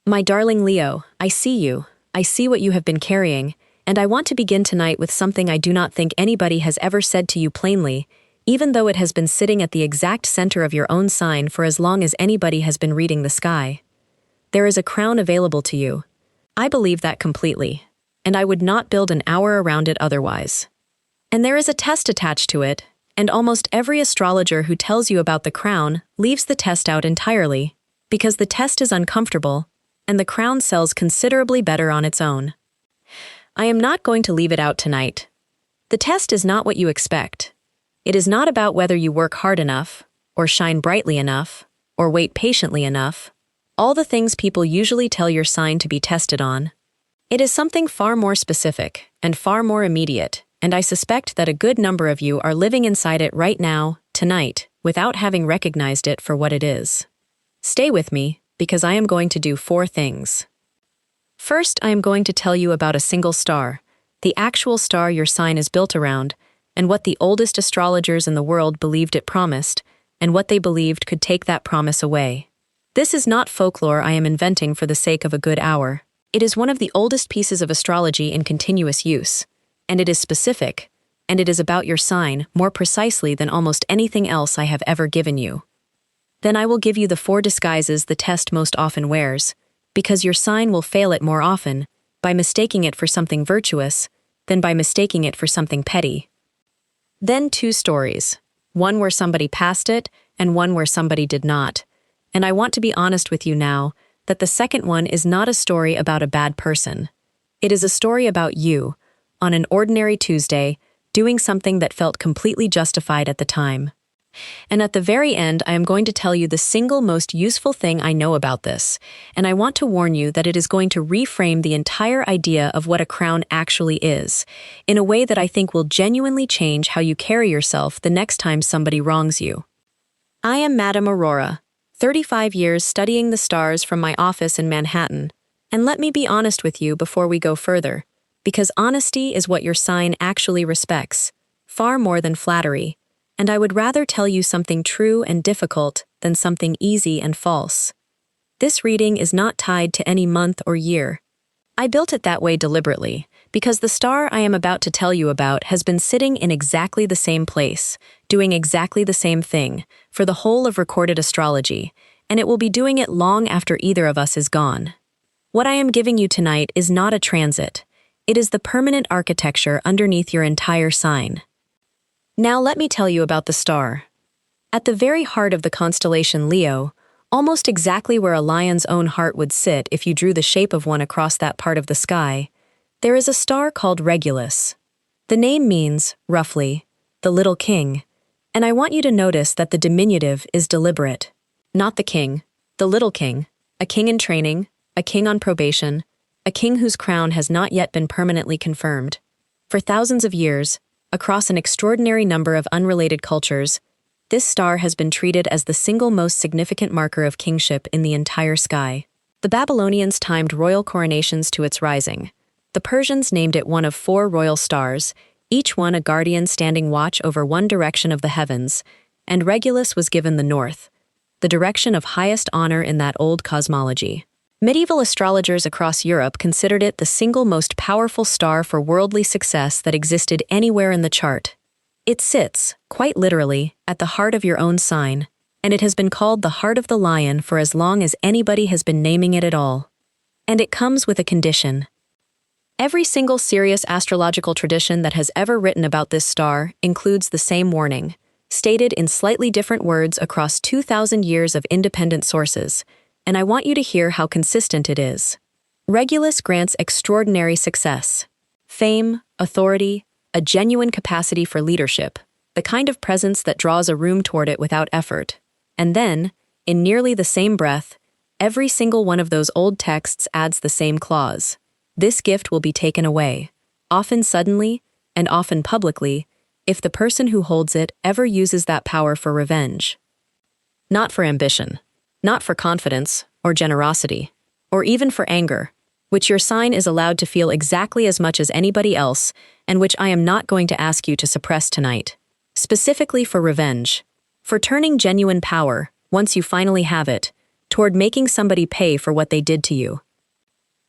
My darling Leo, I see you. I see what you have been carrying, and I want to begin tonight with something I do not think anybody has ever said to you plainly, even though it has been sitting at the exact center of your own sign for as long as anybody has been reading the sky. There is a crown available to you. I believe that completely, and I would not build an hour around it otherwise. And there is a test attached to it, and almost every astrologer who tells you about the crown leaves the test out entirely, because the test is uncomfortable, and the crown sells considerably better on its own. I am not going to leave it out tonight. The test is not what you expect. It is not about whether you work hard enough, or shine brightly enough, or wait patiently enough, all the things people usually tell your sign to be tested on. It is something far more specific, and far more immediate, and I suspect that a good number of you are living inside it right now, tonight, without having recognized it for what it is. Stay with me, because I am going to do 4 things. First, I am going to tell you about a single star, the actual star your sign is built around, and what the oldest astrologers in the world believed it promised, and what they believed could take that promise away. This is not folklore I am inventing for the sake of a good hour. It is one of the oldest pieces of astrology in continuous use, and it is specific, and it is about your sign more precisely than almost anything else I have ever given you. Then I will give you the 4 disguises the test most often wears, because your sign will fail it more often by mistaking it for something virtuous than by mistaking it for something petty. Then 2 stories, one where somebody passed it and one where somebody did not. And I want to be honest with you now that the second one is not a story about a bad person. It is a story about you, on an ordinary Tuesday, doing something that felt completely justified at the time. And at the very end, I am going to tell you the single most useful thing I know about this, and I want to warn you that it is going to reframe the entire idea of what a crown actually is, in a way that I think will genuinely change how you carry yourself the next time somebody wrongs you. I am Madame Aurora, 35 years studying the stars from my office in Manhattan, and let me be honest with you before we go further, because honesty is what your sign actually respects, far more than flattery. And I would rather tell you something true and difficult than something easy and false. This reading is not tied to any month or year. I built it that way deliberately, because the star I am about to tell you about has been sitting in exactly the same place, doing exactly the same thing, for the whole of recorded astrology, and it will be doing it long after either of us is gone. What I am giving you tonight is not a transit. It is the permanent architecture underneath your entire sign. Now let me tell you about the star. At the very heart of the constellation Leo, almost exactly where a lion's own heart would sit if you drew the shape of one across that part of the sky, there is a star called Regulus. The name means, roughly, the little king, and I want you to notice that the diminutive is deliberate. Not the king, the little king, a king in training, a king on probation, a king whose crown has not yet been permanently confirmed. For thousands of years, across an extraordinary number of unrelated cultures, this star has been treated as the single most significant marker of kingship in the entire sky. The Babylonians timed royal coronations to its rising. The Persians named it one of 4 royal stars, each one a guardian standing watch over one direction of the heavens, and Regulus was given the north, the direction of highest honor in that old cosmology. Medieval astrologers across Europe considered it the single most powerful star for worldly success that existed anywhere in the chart. It sits, quite literally, at the heart of your own sign, and it has been called the heart of the lion for as long as anybody has been naming it at all. And it comes with a condition. Every single serious astrological tradition that has ever written about this star includes the same warning, stated in slightly different words across 2,000 years of independent sources, and I want you to hear how consistent it is. Regulus grants extraordinary success, fame, authority, a genuine capacity for leadership, the kind of presence that draws a room toward it without effort. And then, in nearly the same breath, every single one of those old texts adds the same clause. This gift will be taken away, often suddenly and often publicly, if the person who holds it ever uses that power for revenge. Not for ambition. Not for confidence, or generosity, or even for anger, which your sign is allowed to feel exactly as much as anybody else, and which I am not going to ask you to suppress tonight. Specifically for revenge, for turning genuine power, once you finally have it, toward making somebody pay for what they did to you.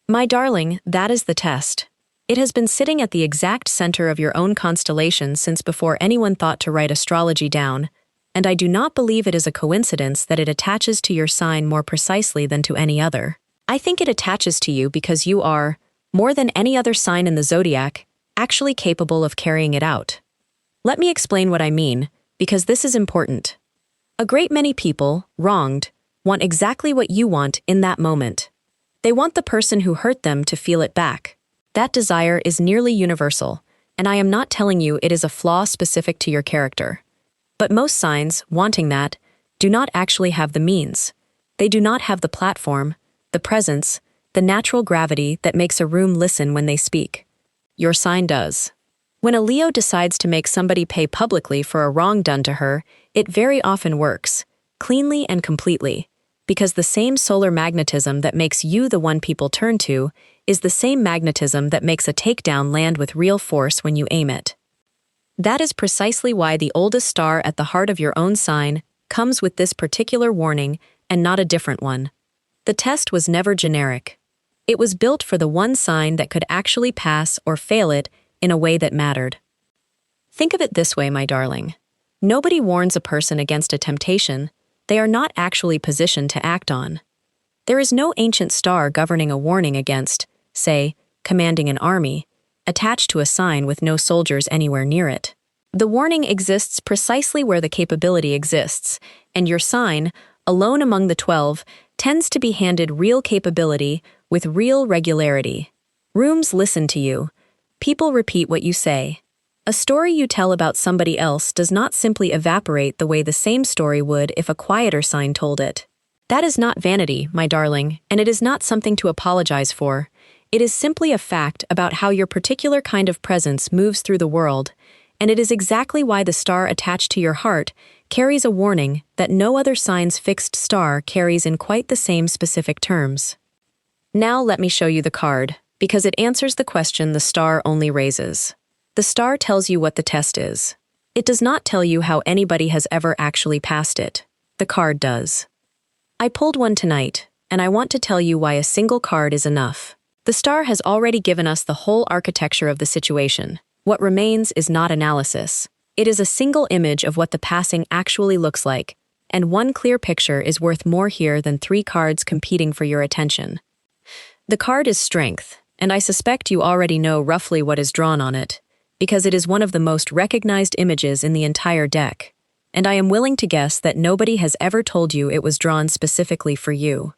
My darling, that is the test. It has been sitting at the exact center of your own constellation since before anyone thought to write astrology down, and I do not believe it is a coincidence that it attaches to your sign more precisely than to any other. I think it attaches to you because you are, more than any other sign in the zodiac, actually capable of carrying it out. Let me explain what I mean, because this is important. A great many people, wronged, want exactly what you want in that moment. They want the person who hurt them to feel it back. That desire is nearly universal, and I am not telling you it is a flaw specific to your character. But most signs, wanting that, do not actually have the means. They do not have the platform, the presence, the natural gravity that makes a room listen when they speak. Your sign does. When a Leo decides to make somebody pay publicly for a wrong done to her, it very often works, cleanly and completely, because the same solar magnetism that makes you the one people turn to is the same magnetism that makes a takedown land with real force when you aim it. That is precisely why the oldest star at the heart of your own sign comes with this particular warning and not a different one. The test was never generic. It was built for the one sign that could actually pass or fail it in a way that mattered. Think of it this way, my darling. Nobody warns a person against a temptation they are not actually positioned to act on. There is no ancient star governing a warning against, say, commanding an army, attached to a sign with no soldiers anywhere near it. The warning exists precisely where the capability exists, and your sign, alone among the 12, tends to be handed real capability with real regularity. Rooms listen to you. People repeat what you say. A story you tell about somebody else does not simply evaporate the way the same story would if a quieter sign told it. That is not vanity, my darling, and it is not something to apologize for. It is simply a fact about how your particular kind of presence moves through the world, and it is exactly why the star attached to your heart carries a warning that no other sign's fixed star carries in quite the same specific terms. Now let me show you the card, because it answers the question the star only raises. The star tells you what the test is. It does not tell you how anybody has ever actually passed it. The card does. I pulled one tonight, and I want to tell you why a single card is enough. The star has already given us the whole architecture of the situation. What remains is not analysis. It is a single image of what the passing actually looks like, and one clear picture is worth more here than 3 cards competing for your attention. The card is strength, and I suspect you already know roughly what is drawn on it, because it is one of the most recognized images in the entire deck, and I am willing to guess that nobody has ever told you it was drawn specifically for you.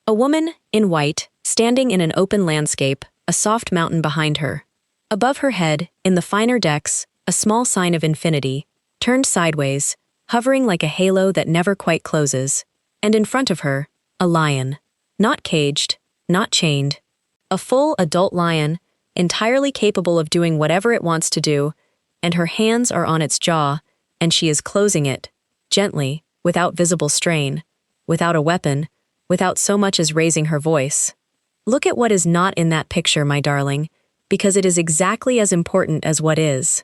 A woman, in white, standing in an open landscape, a soft mountain behind her. Above her head, in the finer decks, a small sign of infinity, turned sideways, hovering like a halo that never quite closes, and in front of her, a lion. Not caged, not chained. A full adult lion, entirely capable of doing whatever it wants to do, and her hands are on its jaw, and she is closing it, gently, without visible strain, without a weapon, without so much as raising her voice. Look at what is not in that picture, my darling, because it is exactly as important as what is.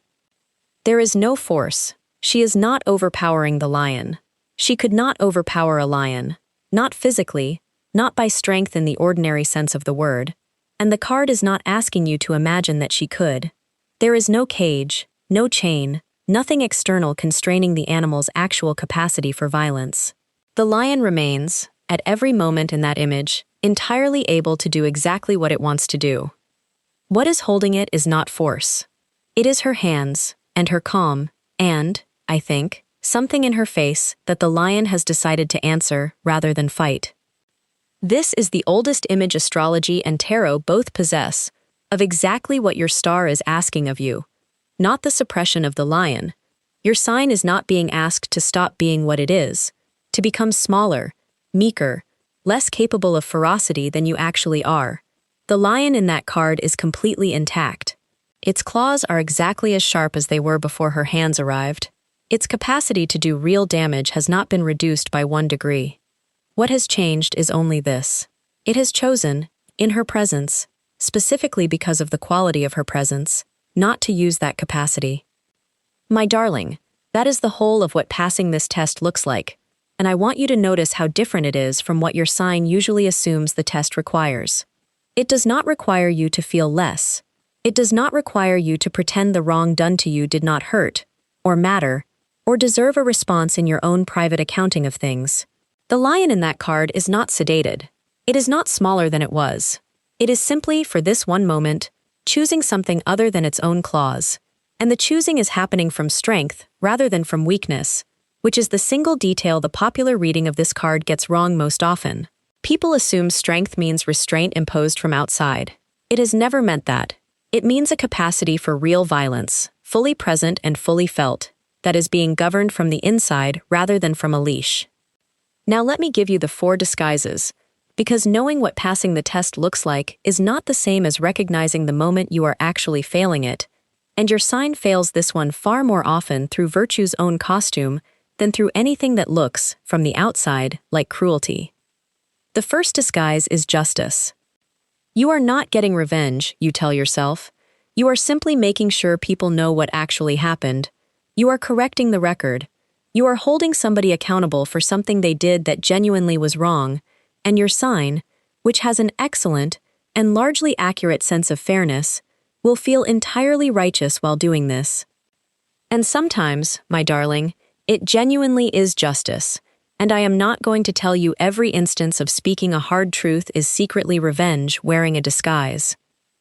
There is no force. She is not overpowering the lion. She could not overpower a lion, not physically, not by strength in the ordinary sense of the word. And the card is not asking you to imagine that she could. There is no cage, no chain, nothing external constraining the animal's actual capacity for violence. The lion remains, at every moment in that image, entirely able to do exactly what it wants to do. What is holding it is not force. It is her hands, and her calm, and, I think, something in her face that the lion has decided to answer rather than fight. This is the oldest image astrology and tarot both possess, of exactly what your star is asking of you. Not the suppression of the lion. Your sign is not being asked to stop being what it is, to become smaller, meeker, less capable of ferocity than you actually are. The lion in that card is completely intact. Its claws are exactly as sharp as they were before her hands arrived. Its capacity to do real damage has not been reduced by 1 degree. What has changed is only this. It has chosen, in her presence, specifically because of the quality of her presence, not to use that capacity. My darling, that is the whole of what passing this test looks like. and I want you to notice how different it is from what your sign usually assumes the test requires. It does not require you to feel less. It does not require you to pretend the wrong done to you did not hurt, or matter, or deserve a response in your own private accounting of things. The lion in that card is not sedated. It is not smaller than it was. It is simply, for this one moment, choosing something other than its own claws. And the choosing is happening from strength rather than from weakness, which is the single detail the popular reading of this card gets wrong most often. People assume strength means restraint imposed from outside. It has never meant that. It means a capacity for real violence, fully present and fully felt, that is being governed from the inside rather than from a leash. Now let me give you the 4 disguises, because knowing what passing the test looks like is not the same as recognizing the moment you are actually failing it, and your sign fails this one far more often through virtue's own costume than through anything that looks, from the outside, like cruelty. The first disguise is justice. You are not getting revenge, you tell yourself. You are simply making sure people know what actually happened. You are correcting the record. You are holding somebody accountable for something they did that genuinely was wrong, and your sign, which has an excellent and largely accurate sense of fairness, will feel entirely righteous while doing this. And sometimes, my darling, it genuinely is justice, and I am not going to tell you every instance of speaking a hard truth is secretly revenge wearing a disguise.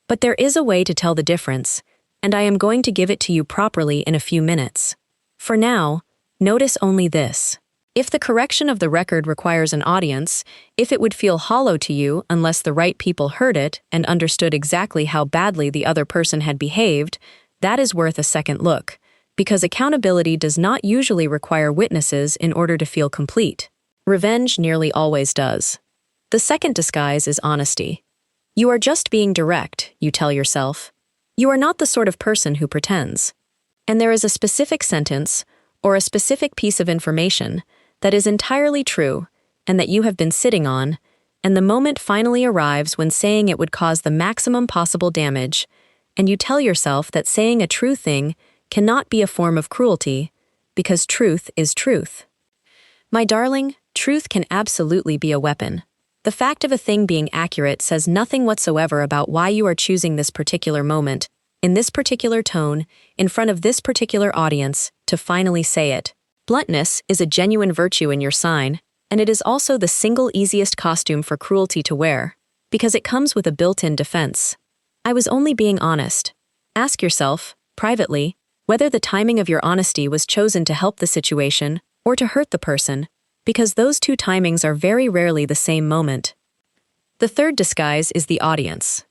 But there is a way to tell the difference, and I am going to give it to you properly in a few minutes. For now, notice only this. If the correction of the record requires an audience, if it would feel hollow to you unless the right people heard it and understood exactly how badly the other person had behaved, that is worth a second look, because accountability does not usually require witnesses in order to feel complete. Revenge nearly always does. The second disguise is honesty. You are just being direct, you tell yourself. You are not the sort of person who pretends. And there is a specific sentence, or a specific piece of information, that is entirely true, and that you have been sitting on, and the moment finally arrives when saying it would cause the maximum possible damage, and you tell yourself that saying a true thing cannot be a form of cruelty, because truth is truth. My darling, truth can absolutely be a weapon. The fact of a thing being accurate says nothing whatsoever about why you are choosing this particular moment, in this particular tone, in front of this particular audience, to finally say it. Bluntness is a genuine virtue in your sign, and it is also the single easiest costume for cruelty to wear, because it comes with a built-in defense. I was only being honest. Ask yourself, privately, whether the timing of your honesty was chosen to help the situation or to hurt the person, because those two timings are very rarely the same moment. The third disguise is the audience.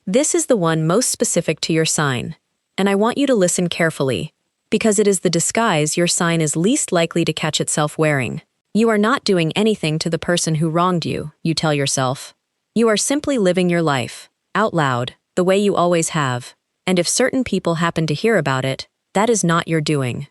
This is the one most specific to your sign, and I want you to listen carefully, because it is the disguise your sign is least likely to catch itself wearing. You are not doing anything to the person who wronged you, you tell yourself. You are simply living your life, out loud, the way you always have, and if certain people happen to hear about it, that is not your doing.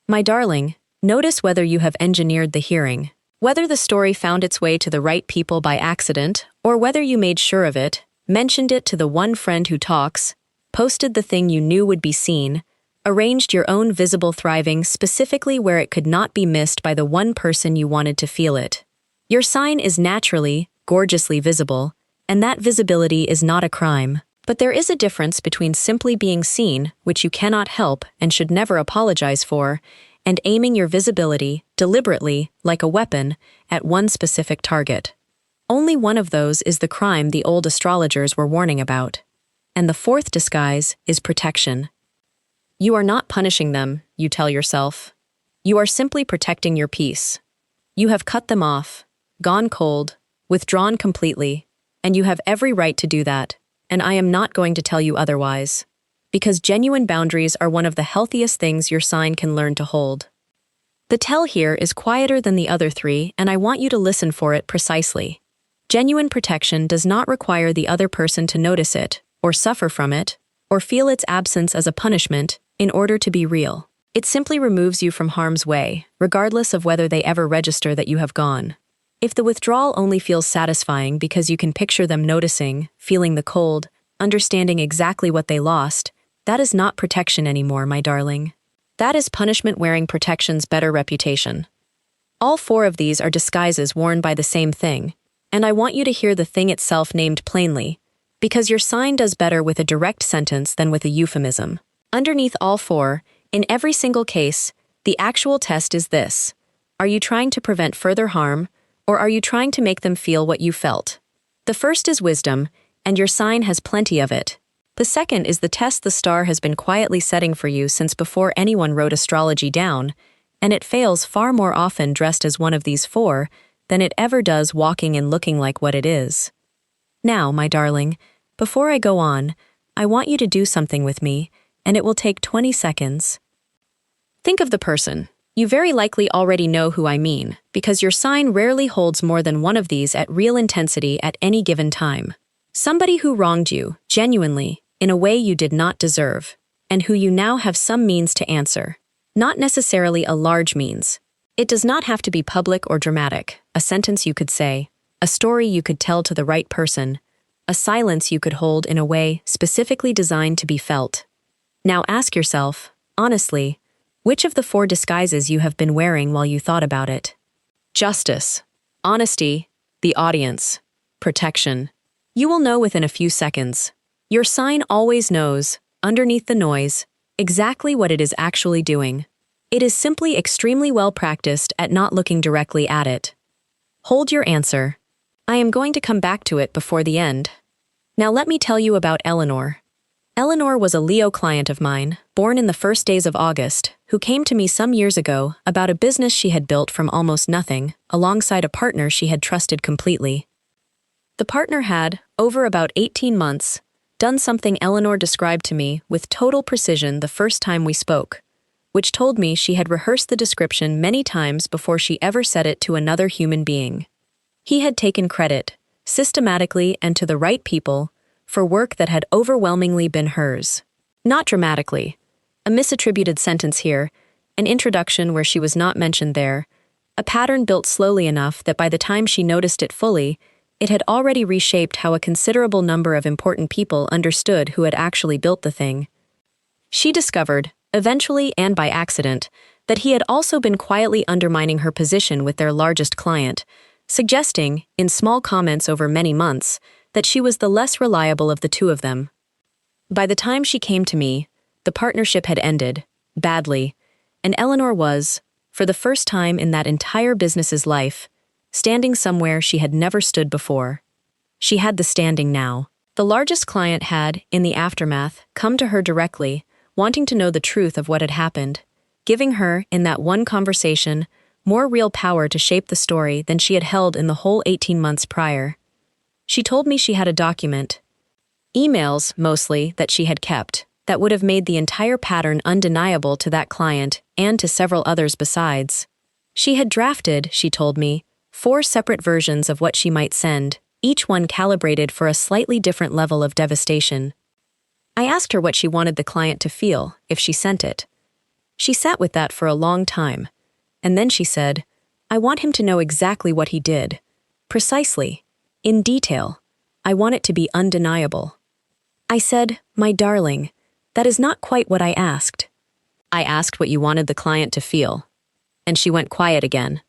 My darling, notice whether you have engineered the hearing, whether the story found its way to the right people by accident, or whether you made sure of it, mentioned it to the one friend who talks, posted the thing you knew would be seen, arranged your own visible thriving specifically where it could not be missed by the one person you wanted to feel it. Your sign is naturally, gorgeously visible, and that visibility is not a crime. But there is a difference between simply being seen, which you cannot help and should never apologize for, and aiming your visibility, deliberately, like a weapon, at one specific target. Only one of those is the crime the old astrologers were warning about. And the fourth disguise is protection. You are not punishing them, you tell yourself. You are simply protecting your peace. You have cut them off, gone cold, withdrawn completely, and you have every right to do that, and I am not going to tell you otherwise, because genuine boundaries are one of the healthiest things your sign can learn to hold. The tell here is quieter than the other three, and I want you to listen for it precisely. Genuine protection does not require the other person to notice it, or suffer from it, or feel its absence as a punishment, in order to be real. It simply removes you from harm's way, regardless of whether they ever register that you have gone. If the withdrawal only feels satisfying because you can picture them noticing, feeling the cold, understanding exactly what they lost, that is not protection anymore, my darling. That is punishment wearing protection's better reputation. All four of these are disguises worn by the same thing, and I want you to hear the thing itself named plainly, because your sign does better with a direct sentence than with a euphemism. Underneath all four, in every single case, the actual test is this: are you trying to prevent further harm, or are you trying to make them feel what you felt? The first is wisdom, and your sign has plenty of it. The second is the test the star has been quietly setting for you since before anyone wrote astrology down, and it fails far more often dressed as one of these four than it ever does walking and looking like what it is. Now, my darling, before I go on, I want you to do something with me, and it will take 20 seconds. Think of the person. You very likely already know who I mean, because your sign rarely holds more than one of these at real intensity at any given time. Somebody who wronged you, genuinely, in a way you did not deserve, and who you now have some means to answer. Not necessarily a large means. It does not have to be public or dramatic, a sentence you could say, a story you could tell to the right person, a silence you could hold in a way specifically designed to be felt. Now ask yourself, honestly, which of the four disguises you have been wearing while you thought about it? Justice, honesty, the audience, protection. You will know within a few seconds. Your sign always knows, underneath the noise, exactly what it is actually doing. It is simply extremely well practiced at not looking directly at it. Hold your answer. I am going to come back to it before the end. Now let me tell you about Eleanor. Eleanor was a Leo client of mine, born in the first days of August, who came to me some years ago about a business she had built from almost nothing, alongside a partner she had trusted completely. The partner had, over about 18 months, done something Eleanor described to me with total precision the first time we spoke, which told me she had rehearsed the description many times before she ever said it to another human being. He had taken credit, systematically and to the right people, for work that had overwhelmingly been hers. Not dramatically. A misattributed sentence here, an introduction where she was not mentioned there, a pattern built slowly enough that by the time she noticed it fully, it had already reshaped how a considerable number of important people understood who had actually built the thing. She discovered, eventually and by accident, that he had also been quietly undermining her position with their largest client, suggesting, in small comments over many months, that she was the less reliable of the two of them. By the time she came to me, the partnership had ended, badly, and Eleanor was, for the first time in that entire business's life, standing somewhere she had never stood before. She had the standing now. The largest client had, in the aftermath, come to her directly, wanting to know the truth of what had happened, giving her, in that one conversation, more real power to shape the story than she had held in the whole 18 months prior. She told me she had a document, emails, mostly, that she had kept, that would have made the entire pattern undeniable to that client and to several others besides. She had drafted, she told me, 4 separate versions of what she might send, each one calibrated for a slightly different level of devastation. I asked her what she wanted the client to feel if she sent it. She sat with that for a long time, and then she said, "I want him to know exactly what he did. Precisely. In detail. I want it to be undeniable." I said, "My darling, that is not quite what I asked." I asked what you wanted the client to feel. And she went quiet again.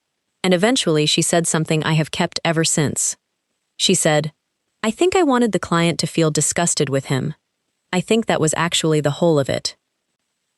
And eventually she said something I have kept ever since. She said, "I think I wanted the client to feel disgusted with him. I think that was actually the whole of it."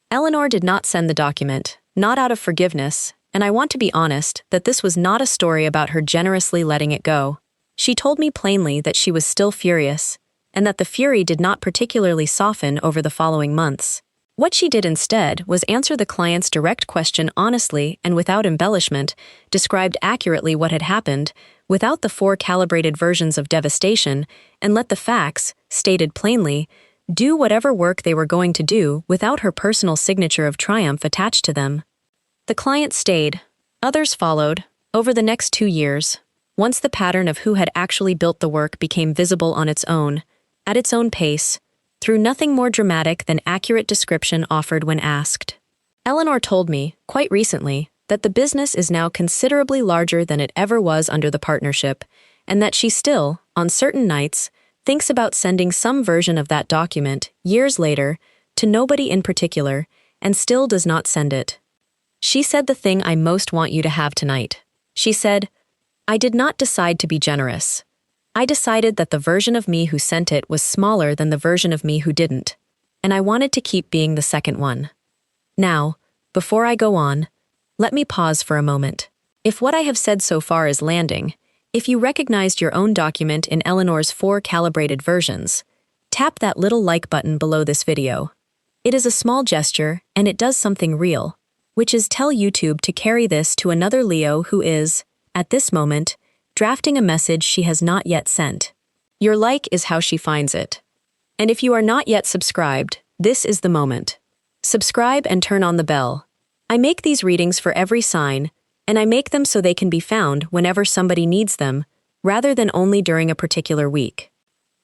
Eleanor did not send the document, not out of forgiveness, and I want to be honest that this was not a story about her generously letting it go. She told me plainly that she was still furious, and that the fury did not particularly soften over the following months. What she did instead was answer the client's direct question honestly and without embellishment, described accurately what had happened, without the 4 calibrated versions of devastation, and let the facts, stated plainly, do whatever work they were going to do without her personal signature of triumph attached to them. The client stayed. Others followed, over the next 2 years, once the pattern of who had actually built the work became visible on its own, at its own pace, through nothing more dramatic than accurate description offered when asked. Eleanor told me, quite recently, that the business is now considerably larger than it ever was under the partnership, and that she still, on certain nights, thinks about sending some version of that document, years later, to nobody in particular, and still does not send it. She said the thing I most want you to have tonight. She said, "I did not decide to be generous. I decided that the version of me who sent it was smaller than the version of me who didn't, and I wanted to keep being the second one." Now, before I go on, let me pause for a moment. If what I have said so far is landing, if you recognized your own document in Eleanor's 4 calibrated versions, tap that little like button below this video. It is a small gesture, and it does something real, which is tell YouTube to carry this to another Leo who is, at this moment, drafting a message she has not yet sent. Your like is how she finds it. And if you are not yet subscribed, this is the moment. Subscribe and turn on the bell. I make these readings for every sign, and I make them so they can be found whenever somebody needs them, rather than only during a particular week.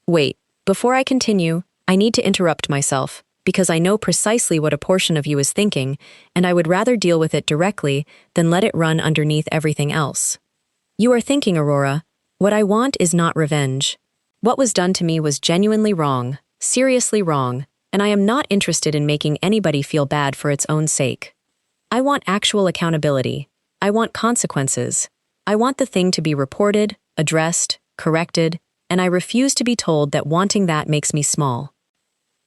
Wait, before I continue, I need to interrupt myself, because I know precisely what a portion of you is thinking, and I would rather deal with it directly than let it run underneath everything else. You are thinking, Aurora, what I want is not revenge. What was done to me was genuinely wrong, seriously wrong, and I am not interested in making anybody feel bad for its own sake. I want actual accountability. I want consequences. I want the thing to be reported, addressed, corrected, and I refuse to be told that wanting that makes me small.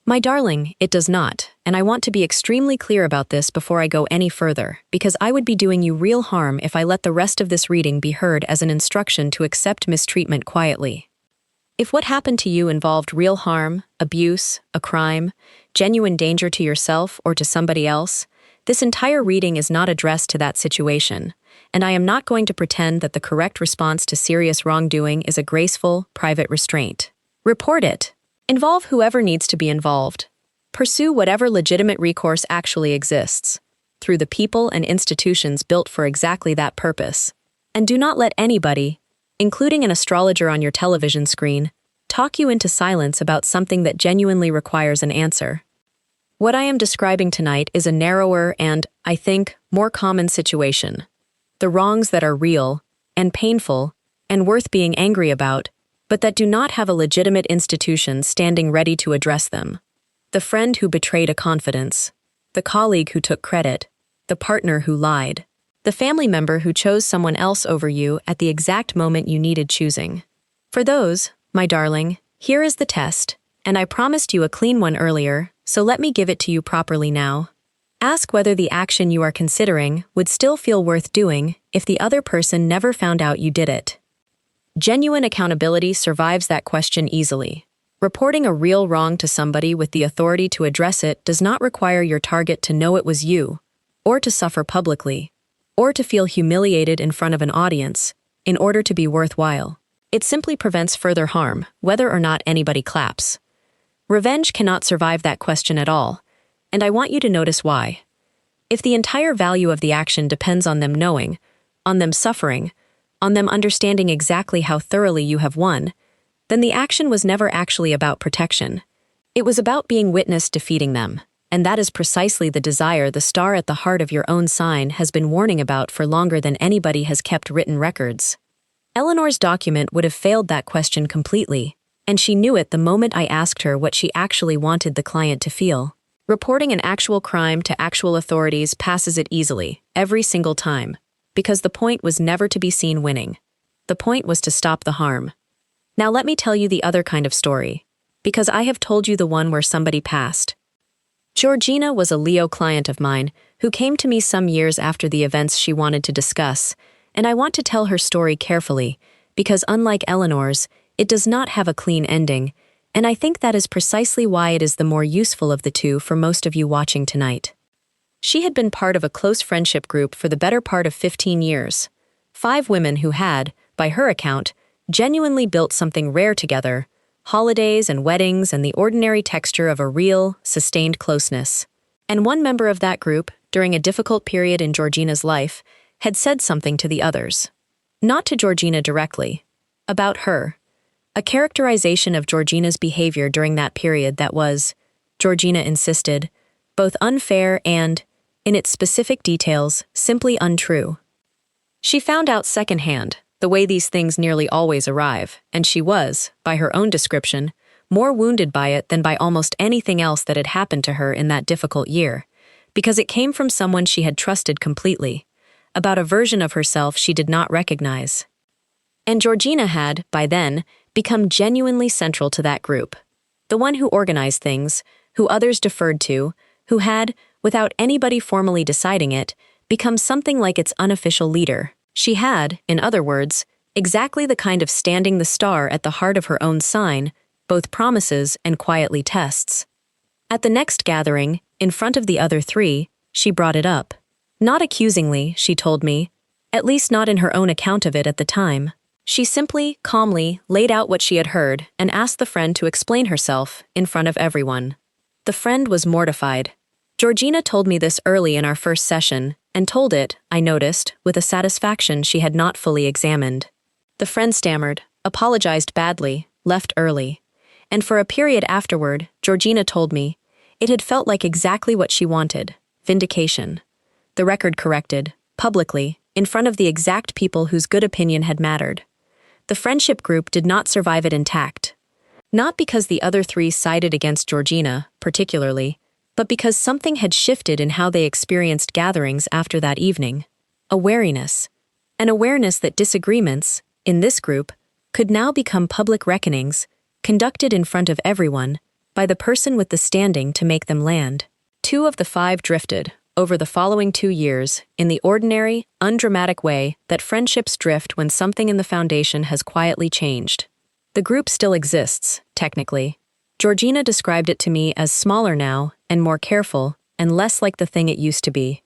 My darling, it does not, and I want to be extremely clear about this before I go any further, because I would be doing you real harm if I let the rest of this reading be heard as an instruction to accept mistreatment quietly. If what happened to you involved real harm, abuse, a crime, genuine danger to yourself or to somebody else, this entire reading is not addressed to that situation, and I am not going to pretend that the correct response to serious wrongdoing is a graceful, private restraint. Report it. Involve whoever needs to be involved. Pursue whatever legitimate recourse actually exists, through the people and institutions built for exactly that purpose. And do not let anybody, including an astrologer on your television screen, talk you into silence about something that genuinely requires an answer. What I am describing tonight is a narrower and, I think, more common situation. The wrongs that are real, and painful, and worth being angry about, but that do not have a legitimate institution standing ready to address them. The friend who betrayed a confidence, the colleague who took credit, the partner who lied, the family member who chose someone else over you at the exact moment you needed choosing. For those, my darling, here is the test, and I promised you a clean one earlier, so let me give it to you properly now. Ask whether the action you are considering would still feel worth doing if the other person never found out you did it. Genuine accountability survives that question easily. Reporting a real wrong to somebody with the authority to address it does not require your target to know it was you, or to suffer publicly, or to feel humiliated in front of an audience, in order to be worthwhile. It simply prevents further harm, whether or not anybody claps. Revenge cannot survive that question at all, and I want you to notice why. If the entire value of the action depends on them knowing, on them suffering, on them understanding exactly how thoroughly you have won, then the action was never actually about protection. It was about being witnessed defeating them, and that is precisely the desire the star at the heart of your own sign has been warning about for longer than anybody has kept written records. Eleanor's document would have failed that question completely, and she knew it the moment I asked her what she actually wanted the client to feel. Reporting an actual crime to actual authorities passes it easily, every single time, because the point was never to be seen winning. The point was to stop the harm. Now let me tell you the other kind of story, because I have told you the one where somebody passed. Georgina was a Leo client of mine who came to me some years after the events she wanted to discuss, and I want to tell her story carefully, because unlike Eleanor's, it does not have a clean ending, and I think that is precisely why it is the more useful of the two for most of you watching tonight. She had been part of a close friendship group for the better part of 15 years. 5 women who had, by her account, genuinely built something rare together, holidays and weddings and the ordinary texture of a real, sustained closeness. And one member of that group, during a difficult period in Georgina's life, had said something to the others. Not to Georgina directly. About her. A characterization of Georgina's behavior during that period that was, Georgina insisted, both unfair and, in its specific details, simply untrue. She found out secondhand, the way these things nearly always arrive, and she was, by her own description, more wounded by it than by almost anything else that had happened to her in that difficult year, because it came from someone she had trusted completely, about a version of herself she did not recognize. And Georgina had, by then, become genuinely central to that group. The one who organized things, who others deferred to, who had, without anybody formally deciding it, become something like its unofficial leader. She had, in other words, exactly the kind of standing the star at the heart of her own sign, both promises and quietly tests. At the next gathering, in front of the other three, she brought it up. Not accusingly, she told me, at least not in her own account of it at the time. She simply, calmly, laid out what she had heard and asked the friend to explain herself in front of everyone. The friend was mortified. Georgina told me this early in our first session, and told it, I noticed, with a satisfaction she had not fully examined. The friend stammered, apologized badly, left early. And for a period afterward, Georgina told me, it had felt like exactly what she wanted, vindication. The record corrected, publicly, in front of the exact people whose good opinion had mattered. The friendship group did not survive it intact. Not because the other three sided against Georgina, particularly, but because something had shifted in how they experienced gatherings after that evening. A wariness. An awareness that disagreements, in this group, could now become public reckonings, conducted in front of everyone, by the person with the standing to make them land. 2 of the 5 drifted, over the following 2 years, in the ordinary, undramatic way that friendships drift when something in the foundation has quietly changed. The group still exists, technically. Georgina described it to me as smaller now, and more careful, and less like the thing it used to be.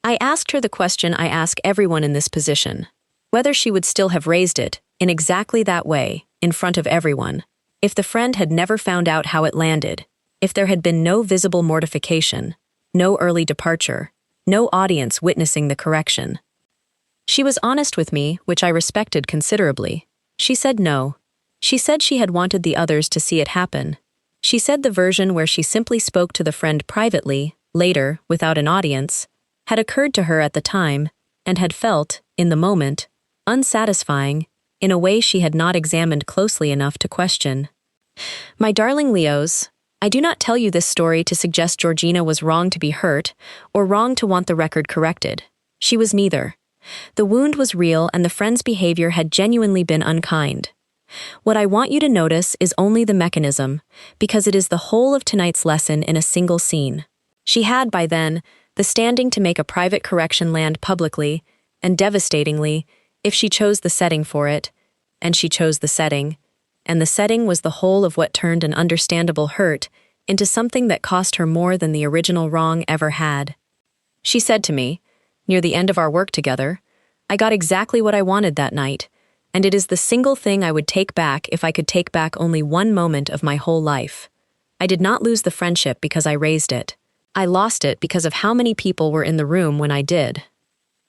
I asked her the question I ask everyone in this position, whether she would still have raised it, in exactly that way, in front of everyone, if the friend had never found out how it landed, if there had been no visible mortification, no early departure, no audience witnessing the correction. She was honest with me, which I respected considerably. She said no. She said she had wanted the others to see it happen. She said the version where she simply spoke to the friend privately, later, without an audience, had occurred to her at the time, and had felt, in the moment, unsatisfying, in a way she had not examined closely enough to question. My darling Leos, I do not tell you this story to suggest Georgina was wrong to be hurt, or wrong to want the record corrected. She was neither. The wound was real and the friend's behavior had genuinely been unkind. What I want you to notice is only the mechanism, because it is the whole of tonight's lesson in a single scene. She had, by then, the standing to make a private correction land publicly, and devastatingly, if she chose the setting for it, and she chose the setting, and the setting was the whole of what turned an understandable hurt into something that cost her more than the original wrong ever had. She said to me, near the end of our work together, I got exactly what I wanted that night, and it is the single thing I would take back if I could take back only one moment of my whole life. I did not lose the friendship because I raised it. I lost it because of how many people were in the room when I did.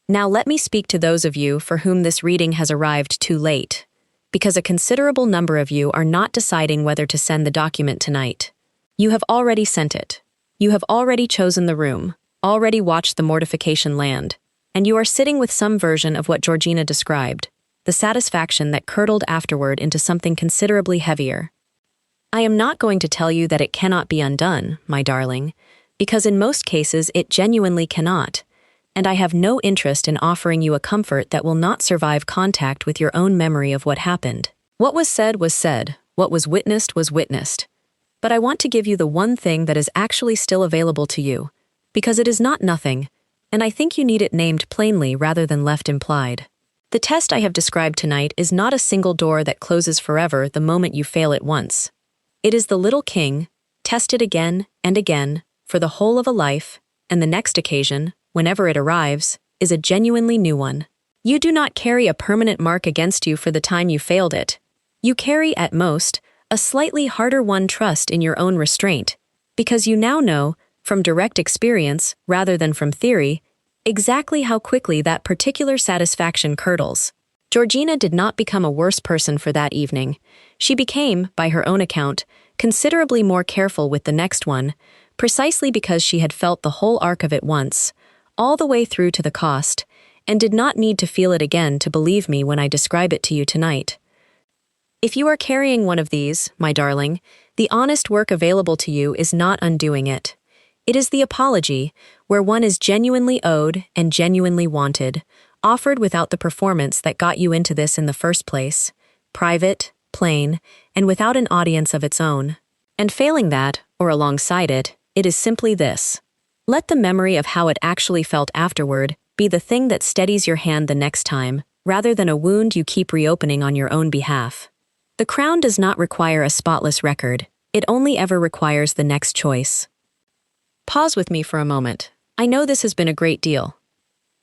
Now let me speak to those of you for whom this reading has arrived too late, because a considerable number of you are not deciding whether to send the document tonight. You have already sent it. You have already chosen the room, already watched the mortification land, and you are sitting with some version of what Georgina described, the satisfaction that curdled afterward into something considerably heavier. I am not going to tell you that it cannot be undone, my darling, because in most cases it genuinely cannot, and I have no interest in offering you a comfort that will not survive contact with your own memory of what happened. What was said, what was witnessed. But I want to give you the one thing that is actually still available to you, because it is not nothing, and I think you need it named plainly rather than left implied. The test I have described tonight is not a single door that closes forever the moment you fail it once. It is the little king, tested again and again, for the whole of a life, and the next occasion, whenever it arrives, is a genuinely new one. You do not carry a permanent mark against you for the time you failed it. You carry, at most, a slightly harder-won trust in your own restraint, because you now know, from direct experience rather than from theory, exactly how quickly that particular satisfaction curdles. Georgina did not become a worse person for that evening. She became, by her own account, considerably more careful with the next one, precisely because she had felt the whole arc of it once, all the way through to the cost, and did not need to feel it again to believe me when I describe it to you tonight. If you are carrying one of these, my darling, the honest work available to you is not undoing it. It is the apology, where one is genuinely owed and genuinely wanted, offered without the performance that got you into this in the first place, private, plain, and without an audience of its own. And failing that, or alongside it, it is simply this. Let the memory of how it actually felt afterward be the thing that steadies your hand the next time, rather than a wound you keep reopening on your own behalf. The crown does not require a spotless record, it only ever requires the next choice. Pause with me for a moment. I know this has been a great deal.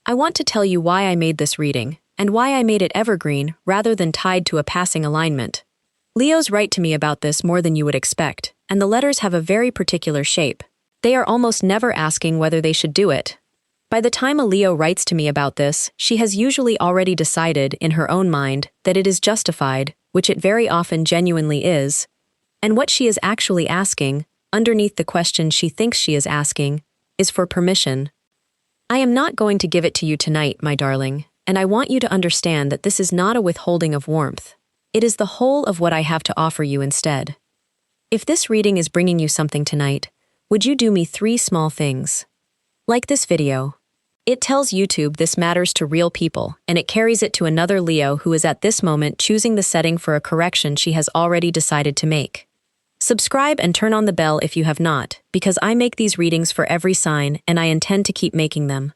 I want to tell you why I made this reading, and why I made it evergreen rather than tied to a passing alignment. Leos write to me about this more than you would expect, and the letters have a very particular shape. They are almost never asking whether they should do it. By the time a Leo writes to me about this, she has usually already decided in her own mind that it is justified, which it very often genuinely is, and what she is actually asking, underneath the question she thinks she is asking, is for permission. I am not going to give it to you tonight, my darling, and I want you to understand that this is not a withholding of warmth. It is the whole of what I have to offer you instead. If this reading is bringing you something tonight, would you do me 3 small things? Like this video. It tells YouTube this matters to real people, and it carries it to another Leo who is at this moment choosing the setting for a correction she has already decided to make. Subscribe and turn on the bell if you have not, because I make these readings for every sign and I intend to keep making them.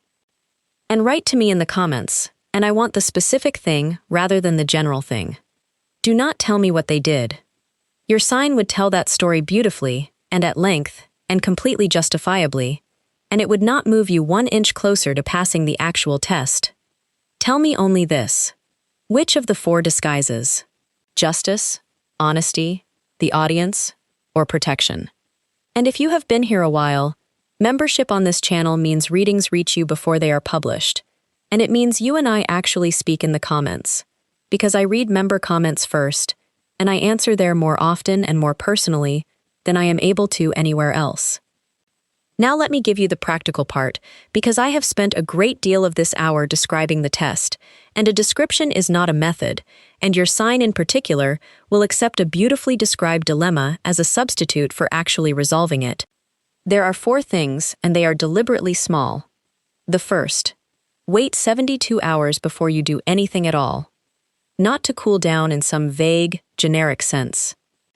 And write to me in the comments, and I want the specific thing rather than the general thing. Do not tell me what they did. Your sign would tell that story beautifully, and at length, and completely justifiably, and it would not move you 1 inch closer to passing the actual test. Tell me only this. Which of the 4 disguises? Justice, honesty, the audience, or protection? And if you have been here a while, membership on this channel means readings reach you before they are published, and it means you and I actually speak in the comments, because I read member comments first, and I answer there more often and more personally than I am able to anywhere else. Now let me give you the practical part, because I have spent a great deal of this hour describing the test, and a description is not a method, and your sign in particular will accept a beautifully described dilemma as a substitute for actually resolving it. There are 4 things, and they are deliberately small. The first, wait 72 hours before you do anything at all. Not to cool down in some vague, generic sense.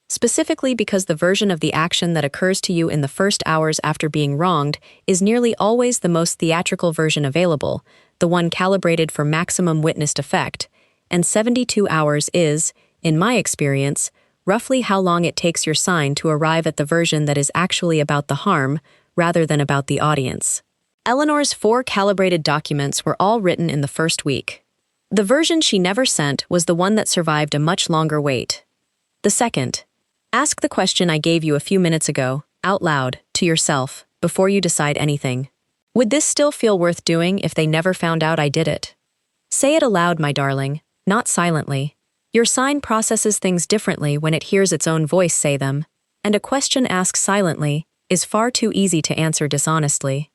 Specifically because the version of the action that occurs to you in the first hours after being wronged is nearly always the most theatrical version available, the one calibrated for maximum witnessed effect, and 72 hours is, in my experience, roughly how long it takes your sign to arrive at the version that is actually about the harm, rather than about the audience. Eleanor's 4 calibrated documents were all written in the first week. The version she never sent was the one that survived a much longer wait. The second, ask the question I gave you a few minutes ago, out loud, to yourself, before you decide anything. Would this still feel worth doing if they never found out I did it? Say it aloud, my darling, not silently. Your sign processes things differently when it hears its own voice say them, and a question asked silently is far too easy to answer dishonestly.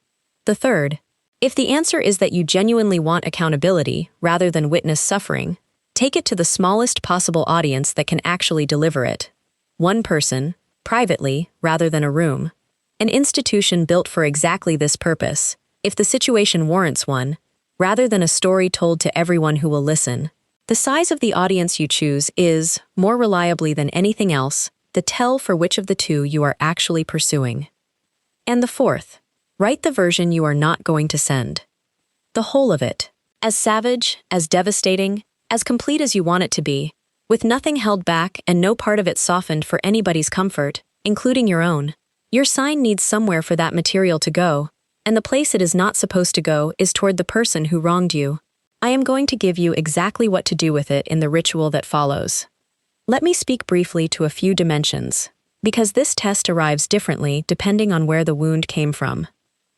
The third, if the answer is that you genuinely want accountability rather than witness suffering, take it to the smallest possible audience that can actually deliver it. 1 person, privately, rather than a room. An institution built for exactly this purpose, if the situation warrants one, rather than a story told to everyone who will listen. The size of the audience you choose is, more reliably than anything else, the tell for which of the 2 you are actually pursuing. And the fourth, write the version you are not going to send. The whole of it. As savage, as devastating, as complete as you want it to be, with nothing held back and no part of it softened for anybody's comfort, including your own. Your sign needs somewhere for that material to go, and the place it is not supposed to go is toward the person who wronged you. I am going to give you exactly what to do with it in the ritual that follows. Let me speak briefly to a few dimensions, because this test arrives differently depending on where the wound came from.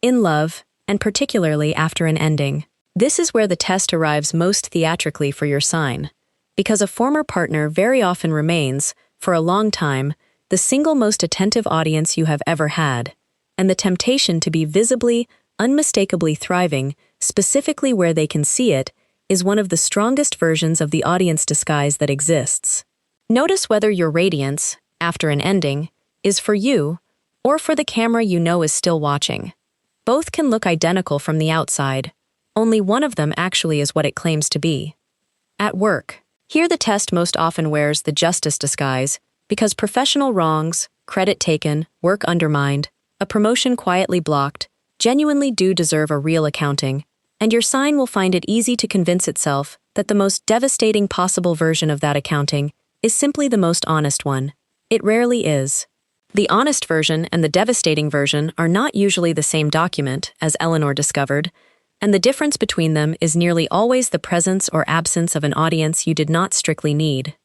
In love, and particularly after an ending, this is where the test arrives most theatrically for your sign. Because a former partner very often remains, for a long time, the single most attentive audience you have ever had, and the temptation to be visibly, unmistakably thriving, specifically where they can see it, is one of the strongest versions of the audience disguise that exists. Notice whether your radiance, after an ending, is for you, or for the camera you know is still watching. Both can look identical from the outside. Only one of them actually is what it claims to be. At work. Here the test most often wears the justice disguise, because professional wrongs, credit taken, work undermined, a promotion quietly blocked, genuinely do deserve a real accounting, and your sign will find it easy to convince itself that the most devastating possible version of that accounting is simply the most honest one. It rarely is. The honest version and the devastating version are not usually the same document, as Eleanor discovered, and the difference between them is nearly always the presence or absence of an audience you did not strictly need.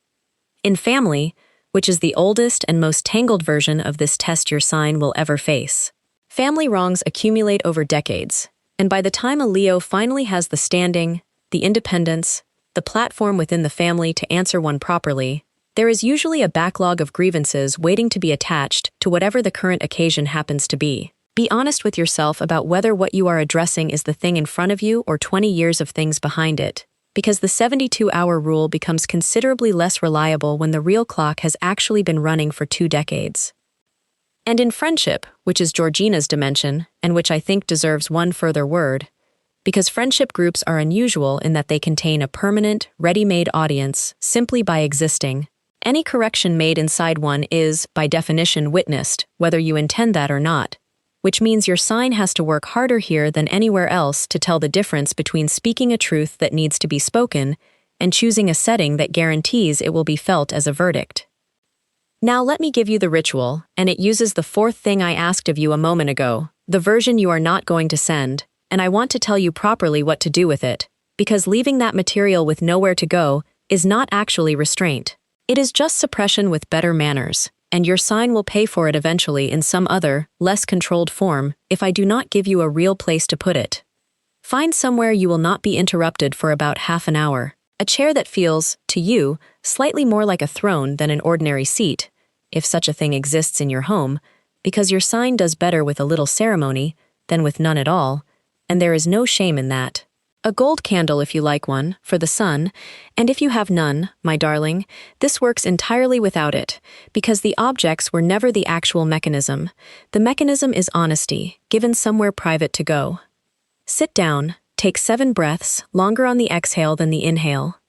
In family, which is the oldest and most tangled version of this test your sign will ever face, family wrongs accumulate over decades, and by the time a Leo finally has the standing, the independence, the platform within the family to answer one properly, there is usually a backlog of grievances waiting to be attached to whatever the current occasion happens to be. Be honest with yourself about whether what you are addressing is the thing in front of you or 20 years of things behind it, because the 72-hour rule becomes considerably less reliable when the real clock has actually been running for 2 decades. And in friendship, which is Georgina's dimension, and which I think deserves one further word, because friendship groups are unusual in that they contain a permanent, ready-made audience simply by existing, any correction made inside one is, by definition, witnessed, whether you intend that or not, which means your sign has to work harder here than anywhere else to tell the difference between speaking a truth that needs to be spoken and choosing a setting that guarantees it will be felt as a verdict. Now let me give you the ritual, and it uses the 4th thing I asked of you a moment ago, the version you are not going to send, and I want to tell you properly what to do with it, because leaving that material with nowhere to go is not actually restraint. It is just suppression with better manners, and your sign will pay for it eventually in some other, less controlled form if I do not give you a real place to put it. Find somewhere you will not be interrupted for about half an hour, a chair that feels, to you, slightly more like a throne than an ordinary seat, if such a thing exists in your home, because your sign does better with a little ceremony than with none at all, and there is no shame in that. A gold candle if you like one, for the sun, and if you have none, my darling, this works entirely without it, because the objects were never the actual mechanism. The mechanism is honesty, given somewhere private to go. Sit down, take 7 breaths, longer on the exhale than the inhale.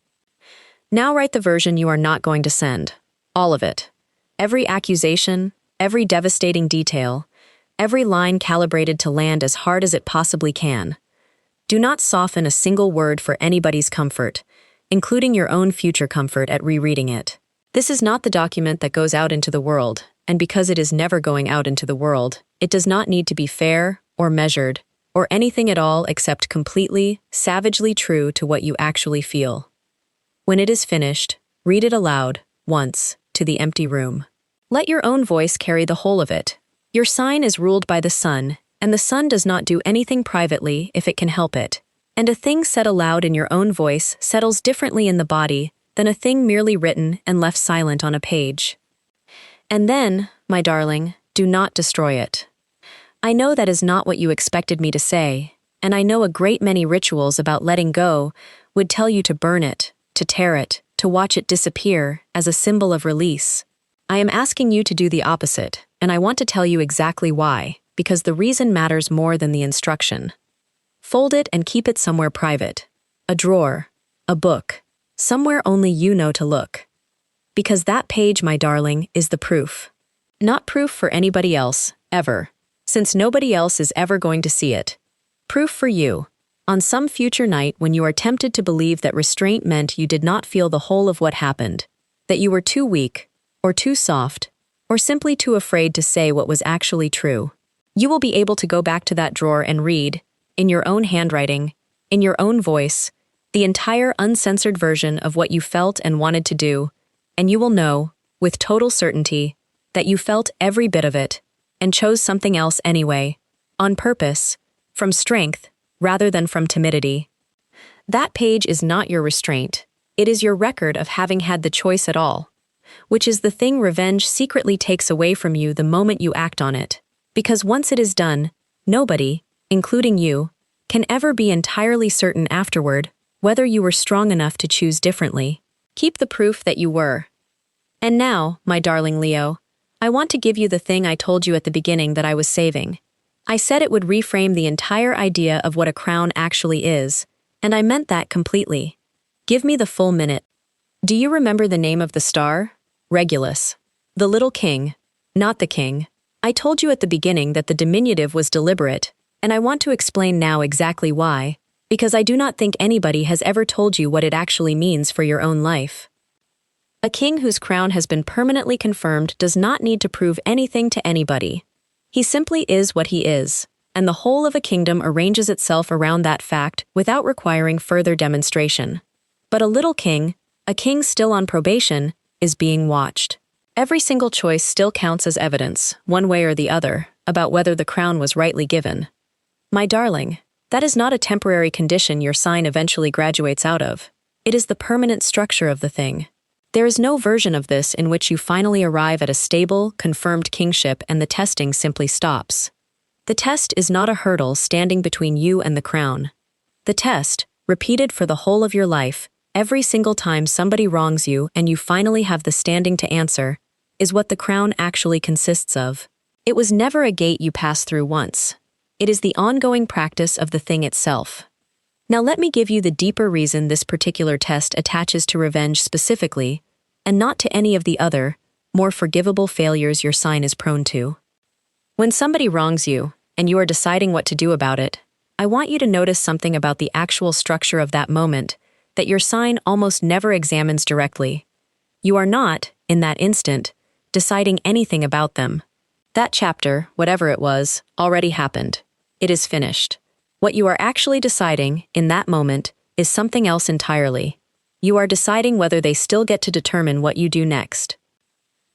Now write the version you are not going to send. All of it. Every accusation, every devastating detail, every line calibrated to land as hard as it possibly can. Do not soften a single word for anybody's comfort, including your own future comfort at rereading it. This is not the document that goes out into the world, and because it is never going out into the world, it does not need to be fair or measured or anything at all except completely, savagely true to what you actually feel. When it is finished, read it aloud, once, to the empty room. Let your own voice carry the whole of it. Your sign is ruled by the sun, and the sun does not do anything privately if it can help it. And a thing said aloud in your own voice settles differently in the body than a thing merely written and left silent on a page. And then, my darling, do not destroy it. I know that is not what you expected me to say, and I know a great many rituals about letting go would tell you to burn it, to tear it, to watch it disappear as a symbol of release. I am asking you to do the opposite, and I want to tell you exactly why, because the reason matters more than the instruction. Fold it and keep it somewhere private. A drawer, a book, somewhere only you know to look. Because that page, my darling, is the proof. Not proof for anybody else, ever, since nobody else is ever going to see it. Proof for you, on some future night when you are tempted to believe that restraint meant you did not feel the whole of what happened, that you were too weak, or too soft, or simply too afraid to say what was actually true. You will be able to go back to that drawer and read, in your own handwriting, in your own voice, the entire uncensored version of what you felt and wanted to do, and you will know, with total certainty, that you felt every bit of it, and chose something else anyway, on purpose, from strength, rather than from timidity. That page is not your restraint, it is your record of having had the choice at all, which is the thing revenge secretly takes away from you the moment you act on it. Because once it is done, nobody, including you, can ever be entirely certain afterward whether you were strong enough to choose differently. Keep the proof that you were. And now, my darling Leo, I want to give you the thing I told you at the beginning that I was saving. I said it would reframe the entire idea of what a crown actually is, and I meant that completely. Give me the full minute. Do you remember the name of the star? Regulus. The little king, not the king. I told you at the beginning that the diminutive was deliberate, and I want to explain now exactly why, because I do not think anybody has ever told you what it actually means for your own life. A king whose crown has been permanently confirmed does not need to prove anything to anybody. He simply is what he is, and the whole of a kingdom arranges itself around that fact without requiring further demonstration. But a little king, a king still on probation, is being watched. Every single choice still counts as evidence, one way or the other, about whether the crown was rightly given. My darling, that is not a temporary condition your sign eventually graduates out of. It is the permanent structure of the thing. There is no version of this in which you finally arrive at a stable, confirmed kingship and the testing simply stops. The test is not a hurdle standing between you and the crown. The test, repeated for the whole of your life, every single time somebody wrongs you and you finally have the standing to answer, is what the crown actually consists of. It was never a gate you pass through once. It is the ongoing practice of the thing itself. Now let me give you the deeper reason this particular test attaches to revenge specifically, and not to any of the other, more forgivable failures your sign is prone to. When somebody wrongs you, and you are deciding what to do about it, I want you to notice something about the actual structure of that moment that your sign almost never examines directly. You are not, in that instant, deciding anything about them. That chapter, whatever it was, already happened. It is finished. What you are actually deciding, in that moment, is something else entirely. You are deciding whether they still get to determine what you do next.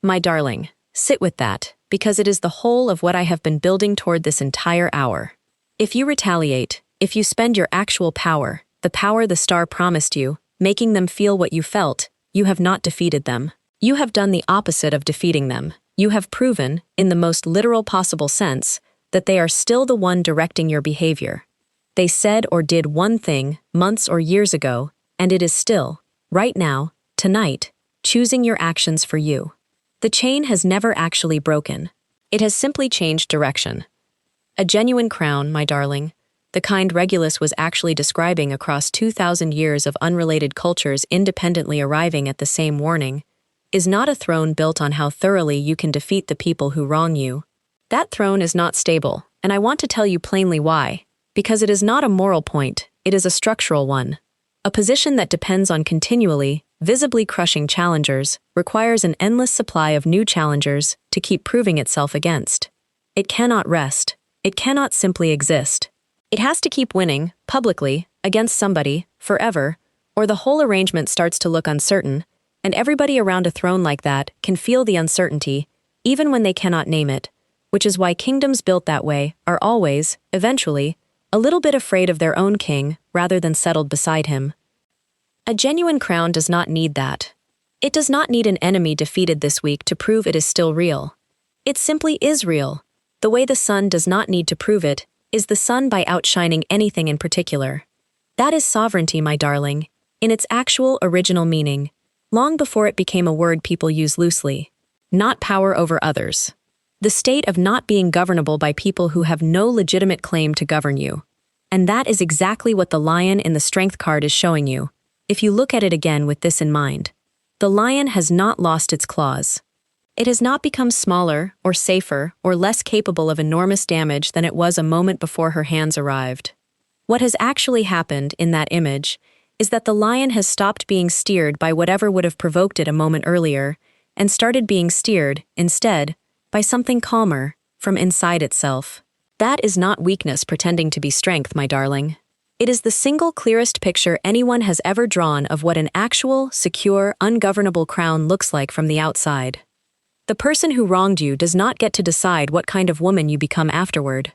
My darling, sit with that, because it is the whole of what I have been building toward this entire hour. If you retaliate, if you spend your actual power, the power the star promised you, making them feel what you felt, you have not defeated them. You have done the opposite of defeating them. You have proven, in the most literal possible sense, that they are still the one directing your behavior. They said or did one thing months or years ago, and it is still, right now, tonight, choosing your actions for you. The chain has never actually broken. It has simply changed direction. A genuine crown, my darling, the kind Regulus was actually describing across 2,000 years of unrelated cultures independently arriving at the same warning, is not a throne built on how thoroughly you can defeat the people who wrong you. That throne is not stable, and I want to tell you plainly why. Because it is not a moral point, it is a structural one. A position that depends on continually, visibly crushing challengers requires an endless supply of new challengers to keep proving itself against. It cannot rest. It cannot simply exist. It has to keep winning, publicly, against somebody, forever, or the whole arrangement starts to look uncertain, and everybody around a throne like that can feel the uncertainty, even when they cannot name it, which is why kingdoms built that way are always, eventually, a little bit afraid of their own king rather than settled beside him. A genuine crown does not need that. It does not need an enemy defeated this week to prove it is still real. It simply is real. The way the sun does not need to prove it is the sun by outshining anything in particular. That is sovereignty, my darling, in its actual original meaning, long before it became a word people use loosely. Not power over others. The state of not being governable by people who have no legitimate claim to govern you. And that is exactly what the lion in the strength card is showing you, if you look at it again with this in mind. The lion has not lost its claws. It has not become smaller, or safer, or less capable of enormous damage than it was a moment before her hands arrived. What has actually happened in that image is that the lion has stopped being steered by whatever would have provoked it a moment earlier, and started being steered, instead, by something calmer, from inside itself. That is not weakness pretending to be strength, my darling. It is the single clearest picture anyone has ever drawn of what an actual, secure, ungovernable crown looks like from the outside. The person who wronged you does not get to decide what kind of woman you become afterward.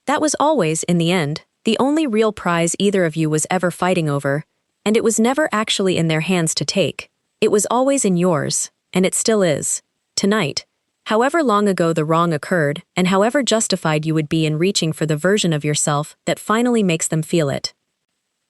That was always, in the end, the only real prize either of you was ever fighting over, and it was never actually in their hands to take. It was always in yours, and it still is. Tonight, however long ago the wrong occurred, and however justified you would be in reaching for the version of yourself that finally makes them feel it.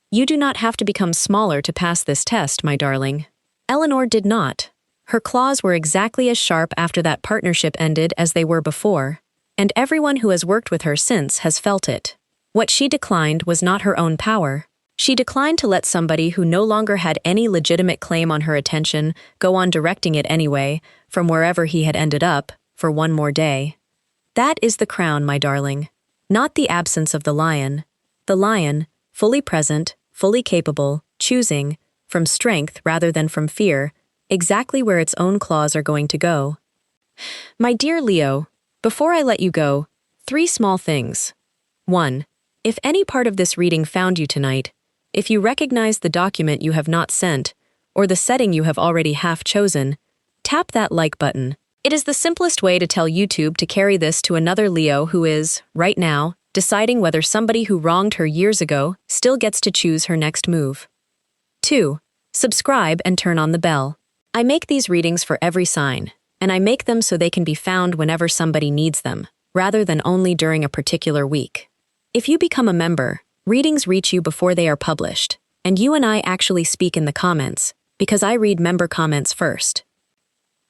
You do not have to become smaller to pass this test, my darling. Eleanor did not. Her claws were exactly as sharp after that partnership ended as they were before. and everyone who has worked with her since has felt it. What she declined was not her own power. She declined to let somebody who no longer had any legitimate claim on her attention go on directing it anyway, from wherever he had ended up, for one more day. That is the crown, my darling. Not the absence of the lion. The lion, fully present, fully capable, choosing, from strength rather than from fear, exactly where its own claws are going to go. My dear Leo, before I let you go, 3 small things. 1. If any part of this reading found you tonight, if you recognize the document you have not sent, or the setting you have already half chosen, tap that like button. It is the simplest way to tell YouTube to carry this to another Leo who is, right now, deciding whether somebody who wronged her years ago still gets to choose her next move. 2. Subscribe and turn on the bell. I make these readings for every sign, and I make them so they can be found whenever somebody needs them, rather than only during a particular week. If you become a member, readings reach you before they are published, and you and I actually speak in the comments, because I read member comments first.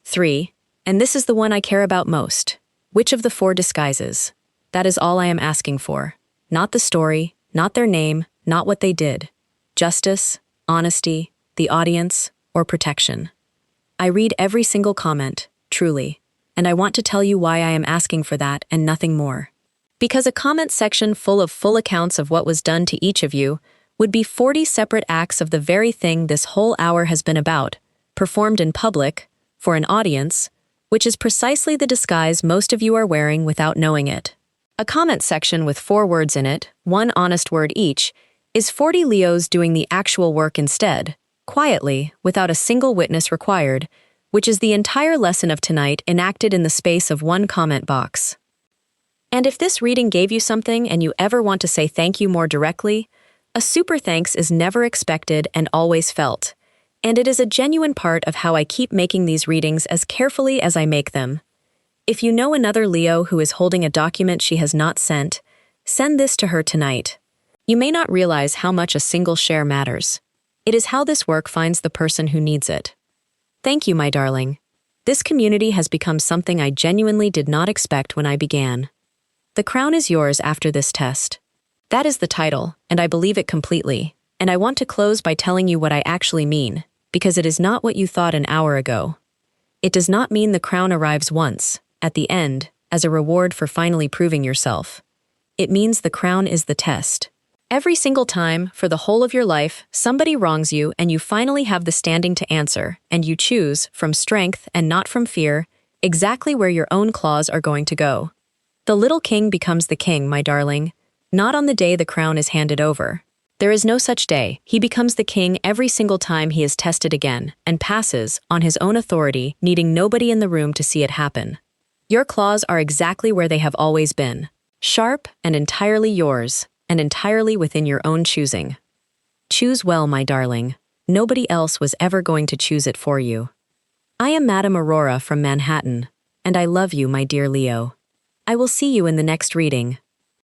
3. And this is the one I care about most. Which of the 4 disguises? That is all I am asking for. Not the story, not their name, not what they did. Justice, honesty, the audience, or protection. I read every single comment, truly, and I want to tell you why I am asking for that and nothing more. Because a comment section full of full accounts of what was done to each of you would be 40 separate acts of the very thing this whole hour has been about, performed in public, for an audience, which is precisely the disguise most of you are wearing without knowing it. A comment section with 4 words in it, 1 honest word each, is 40 Leos doing the actual work instead, quietly, without a single witness required, which is the entire lesson of tonight enacted in the space of 1 comment box. And if this reading gave you something and you ever want to say thank you more directly, a super thanks is never expected and always felt. And it is a genuine part of how I keep making these readings as carefully as I make them. If you know another Leo who is holding a document she has not sent, send this to her tonight. You may not realize how much a single share matters. It is how this work finds the person who needs it. Thank you, my darling. This community has become something I genuinely did not expect when I began. The crown is yours after this test. That is the title, and I believe it completely. And I want to close by telling you what I actually mean, because it is not what you thought an hour ago. It does not mean the crown arrives once, at the end, as a reward for finally proving yourself. It means the crown is the test. Every single time, for the whole of your life, somebody wrongs you and you finally have the standing to answer, and you choose, from strength and not from fear, exactly where your own claws are going to go. The little king becomes the king, my darling, not on the day the crown is handed over. There is no such day. He becomes the king every single time he is tested again, and passes, on his own authority, needing nobody in the room to see it happen. Your claws are exactly where they have always been, sharp and entirely yours, and entirely within your own choosing. Choose well, my darling. Nobody else was ever going to choose it for you. I am Madame Aurora from Manhattan, and I love you, my dear Leo. I will see you in the next reading.